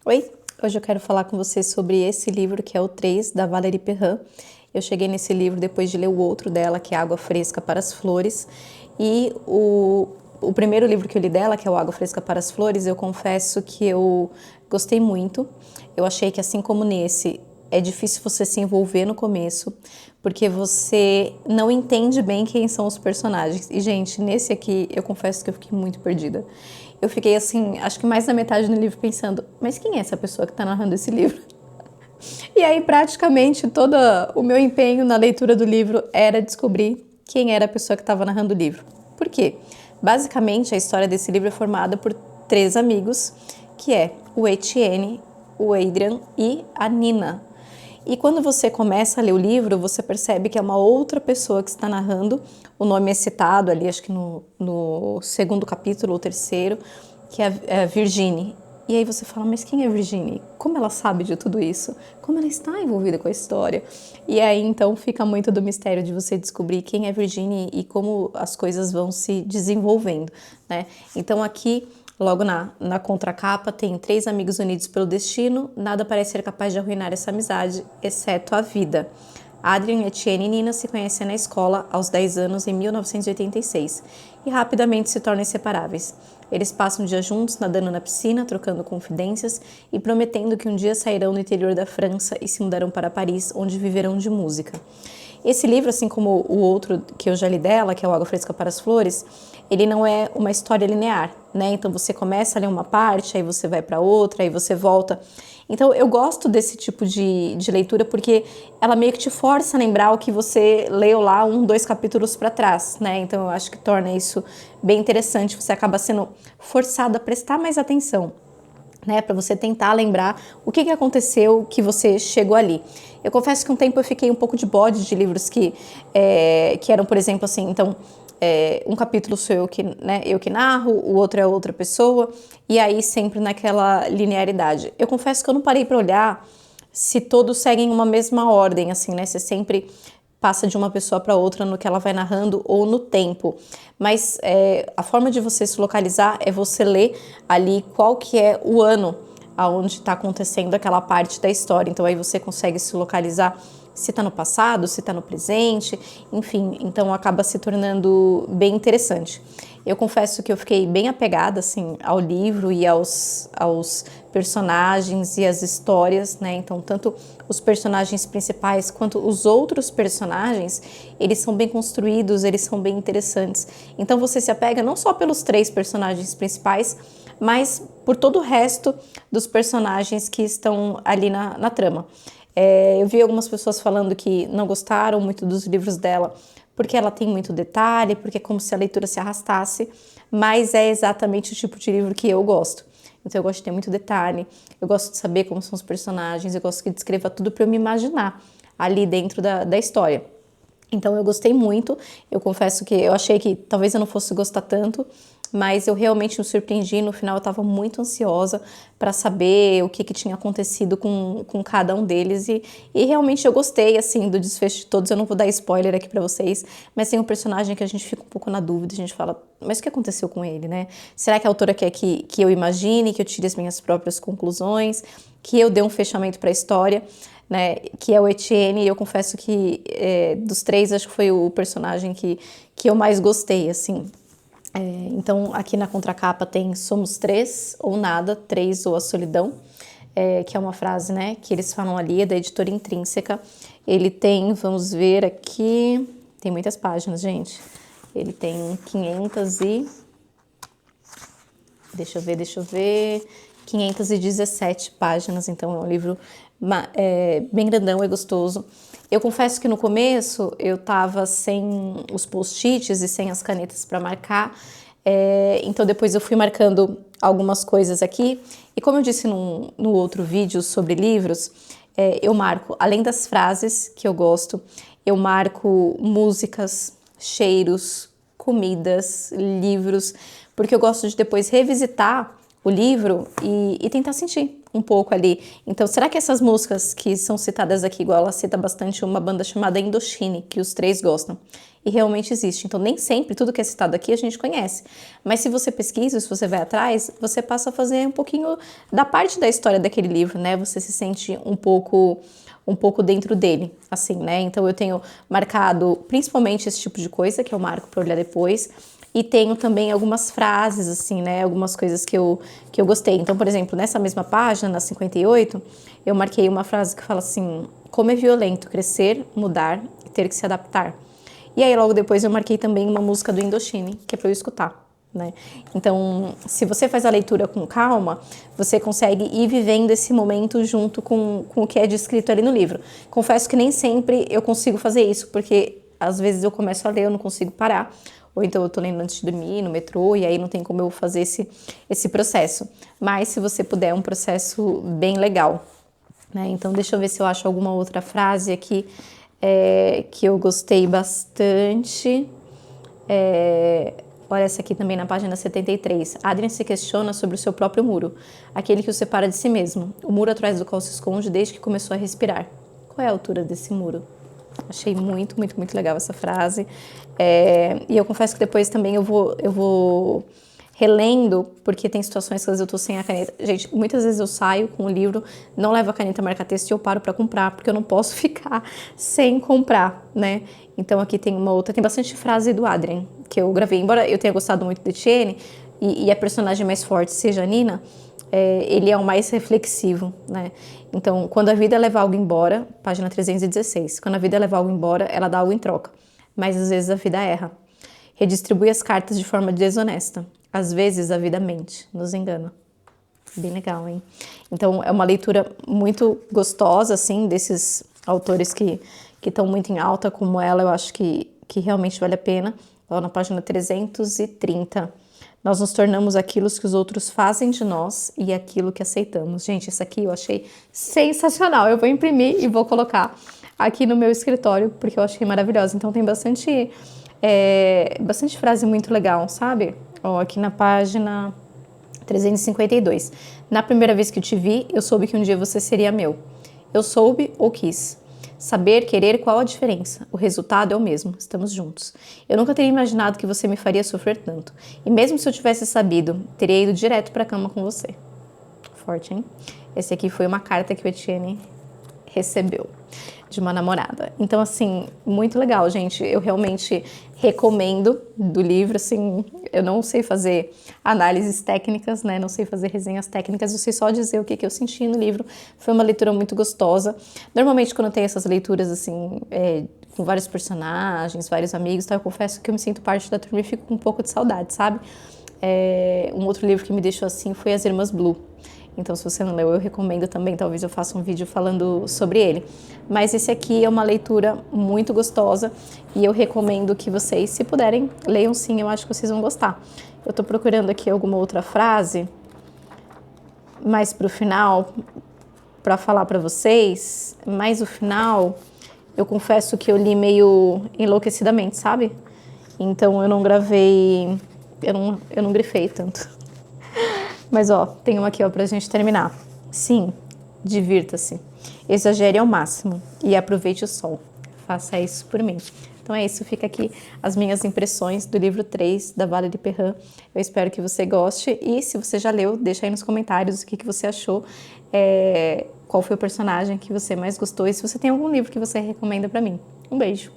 Oi, hoje eu quero falar com você sobre esse livro que é o 3, da Valérie Perrin. Eu cheguei nesse livro depois de ler o outro dela, que é Água Fresca para as Flores. E o primeiro livro que eu li dela, que é o Água Fresca para as Flores, eu confesso que eu gostei muito. Eu achei que, assim como nesse, é difícil você se envolver no começo, porque você não entende bem quem são os personagens. E, gente, nesse aqui, eu confesso que eu fiquei muito perdida. Eu fiquei assim, acho que mais da metade do livro pensando, mas quem é essa pessoa que está narrando esse livro? E aí, praticamente, todo o meu empenho na leitura do livro era descobrir quem era a pessoa que estava narrando o livro. Por quê? Basicamente, a história desse livro é formada por 3 amigos, que é o Etienne, o Adrian e a Nina. E quando você começa a ler o livro, você percebe que é uma outra pessoa que está narrando. O nome é citado ali, acho que no segundo capítulo ou terceiro, que é a Virginie. E aí você fala, mas quem é Virginie? Como ela sabe de tudo isso? Como ela está envolvida com a história? E aí então fica muito do mistério de você descobrir quem é Virginie e como as coisas vão se desenvolvendo, né? Então aqui, logo na contracapa, tem 3 amigos unidos pelo destino, nada parece ser capaz de arruinar essa amizade, exceto a vida. Adrian, Etienne e Nina se conhecem na escola aos 10 anos em 1986 e rapidamente se tornam inseparáveis. Eles passam o dia juntos, nadando na piscina, trocando confidências e prometendo que um dia sairão do interior da França e se mudarão para Paris, onde viverão de música. Esse livro, assim como o outro que eu já li dela, que é o Água Fresca para as Flores, ele não é uma história linear, né? Então você começa a ler uma parte, aí você vai para outra, aí você volta. Então eu gosto desse tipo de leitura porque ela meio que te força a lembrar o que você leu lá 1, 2 capítulos para trás, né? Então eu acho que torna isso bem interessante, você acaba sendo forçado a prestar mais atenção, né, para você tentar lembrar o que aconteceu que você chegou ali. Eu confesso que um tempo eu fiquei um pouco de bode de livros que eram, por exemplo, assim, então, um capítulo sou eu que, né, eu que narro, o outro é outra pessoa, e aí sempre naquela linearidade. Eu confesso que eu não parei para olhar se todos seguem uma mesma ordem, assim, né, você sempre passa de uma pessoa para outra no que ela vai narrando ou no tempo. Mas a forma de você se localizar é você ler ali qual que é o ano aonde está acontecendo aquela parte da história. Então aí você consegue se localizar se está no passado, se está no presente, enfim, então acaba se tornando bem interessante. Eu confesso que eu fiquei bem apegada assim ao livro e aos personagens e às histórias, né? Então tanto os personagens principais quanto os outros personagens, eles são bem construídos, eles são bem interessantes. Então você se apega não só pelos 3 personagens principais, mas por todo o resto dos personagens que estão ali na trama. Eu vi algumas pessoas falando que não gostaram muito dos livros dela porque ela tem muito detalhe, porque é como se a leitura se arrastasse, mas é exatamente o tipo de livro que eu gosto. Então eu gosto de ter muito detalhe, eu gosto de saber como são os personagens, eu gosto que descreva tudo para eu me imaginar ali dentro da história. Então eu gostei muito, eu confesso que eu achei que talvez eu não fosse gostar tanto, mas eu realmente me surpreendi, no final eu estava muito ansiosa para saber o que tinha acontecido com cada um deles e realmente eu gostei assim do desfecho de todos. Eu não vou dar spoiler aqui para vocês, mas tem um personagem que a gente fica um pouco na dúvida, a gente fala, mas o que aconteceu com ele, né? Será que a autora quer que eu imagine, que eu tire as minhas próprias conclusões, que eu dê um fechamento para a história? Né, que é o Etienne, e eu confesso que dos 3 acho que foi o personagem que eu mais gostei, assim. Então aqui na contracapa tem somos 3 ou nada, 3 ou a solidão, que é uma frase, né, que eles falam ali, é da editora Intrínseca. Ele tem, vamos ver aqui, tem muitas páginas, gente. Ele tem 500 e... Deixa eu ver, 517 páginas, então é um livro bem grandão e gostoso. Eu confesso que no começo eu tava sem os post-its e sem as canetas para marcar, então depois eu fui marcando algumas coisas aqui, e como eu disse no outro vídeo sobre livros, eu marco, além das frases que eu gosto, eu marco músicas, cheiros, comidas, livros, porque eu gosto de depois revisitar o livro e tentar sentir um pouco ali. Então, será que essas músicas que são citadas aqui, igual ela cita bastante uma banda chamada Indochine, que os três gostam, e realmente existe. Então, nem sempre tudo que é citado aqui a gente conhece. Mas se você pesquisa, se você vai atrás, você passa a fazer um pouquinho da parte da história daquele livro, né? Você se sente um pouco dentro dele, assim, né? Então eu tenho marcado principalmente esse tipo de coisa, que eu marco para olhar depois, e tenho também algumas frases, assim, né? Algumas coisas que eu gostei. Então, por exemplo, nessa mesma página, na 58, eu marquei uma frase que fala assim: como é violento crescer, mudar e ter que se adaptar. E aí logo depois eu marquei também uma música do Indochine, que é para eu escutar. Né? Então, se você faz a leitura com calma, você consegue ir vivendo esse momento junto com o que é descrito ali no livro. Confesso que nem sempre eu consigo fazer isso, porque às vezes eu começo a ler, eu não consigo parar, ou então eu tô lendo antes de dormir, no metrô, e aí não tem como eu fazer esse processo. Mas se você puder, é um processo bem legal. Né? Então, deixa eu ver se eu acho alguma outra frase aqui que eu gostei bastante. Olha essa aqui também na página 73. Adrien se questiona sobre o seu próprio muro, aquele que o separa de si mesmo, o muro atrás do qual se esconde desde que começou a respirar. Qual é a altura desse muro? Achei muito, muito, muito legal essa frase. E eu confesso que depois também eu vou relendo, porque tem situações que às vezes eu tô sem a caneta. Gente, muitas vezes eu saio com o livro, não levo a caneta marca-texto e eu paro para comprar, porque eu não posso ficar sem comprar, né? Então aqui tem uma outra, tem bastante frase do Adrien, que eu gravei. Embora eu tenha gostado muito de Etienne, e a personagem mais forte seja a Nina, ele é o mais reflexivo, né? Então, quando a vida leva algo embora, página 316, quando a vida leva algo embora, ela dá algo em troca, mas às vezes a vida erra. Redistribui as cartas de forma desonesta. Às vezes a vida mente, nos engana. Bem legal, hein? Então, é uma leitura muito gostosa, assim, desses autores que estão muito em alta, como ela, eu acho que realmente vale a pena. Lá na página 330. Nós nos tornamos aquilo que os outros fazem de nós e aquilo que aceitamos. Gente, essa aqui eu achei sensacional. Eu vou imprimir e vou colocar aqui no meu escritório, porque eu achei maravilhosa. Então, tem bastante frase muito legal, sabe? Ó, aqui na página 352. Na primeira vez que eu te vi, eu soube que um dia você seria meu. Eu soube ou quis. Saber, querer, qual a diferença? O resultado é o mesmo, estamos juntos. Eu nunca teria imaginado que você me faria sofrer tanto. E mesmo se eu tivesse sabido, teria ido direto para a cama com você. Forte, hein? Esse aqui foi uma carta que o Etienne recebeu de uma namorada. Então, assim, muito legal, gente. Eu realmente recomendo do livro, assim, eu não sei fazer análises técnicas, né? Não sei fazer resenhas técnicas, eu sei só dizer o que eu senti no livro. Foi uma leitura muito gostosa. Normalmente, quando eu tenho essas leituras, assim, com vários personagens, vários amigos, tá? Eu confesso que eu me sinto parte da turma e fico com um pouco de saudade, sabe? Um outro livro que me deixou assim foi As Irmãs Blue. Então, se você não leu, eu recomendo também, talvez eu faça um vídeo falando sobre ele. Mas esse aqui é uma leitura muito gostosa e eu recomendo que vocês, se puderem, leiam sim, eu acho que vocês vão gostar. Eu tô procurando aqui alguma outra frase, mais pro final, para falar para vocês, mas o final, eu confesso que eu li meio enlouquecidamente, sabe? Então, eu não gravei, eu não grifei tanto. Mas, ó, tem uma aqui, ó, pra gente terminar. Sim, divirta-se. Exagere ao máximo e aproveite o sol. Faça isso por mim. Então é isso, fica aqui as minhas impressões do livro 3 da Valérie Perrin. Eu espero que você goste e se você já leu, deixa aí nos comentários o que você achou, qual foi o personagem que você mais gostou e se você tem algum livro que você recomenda pra mim. Um beijo!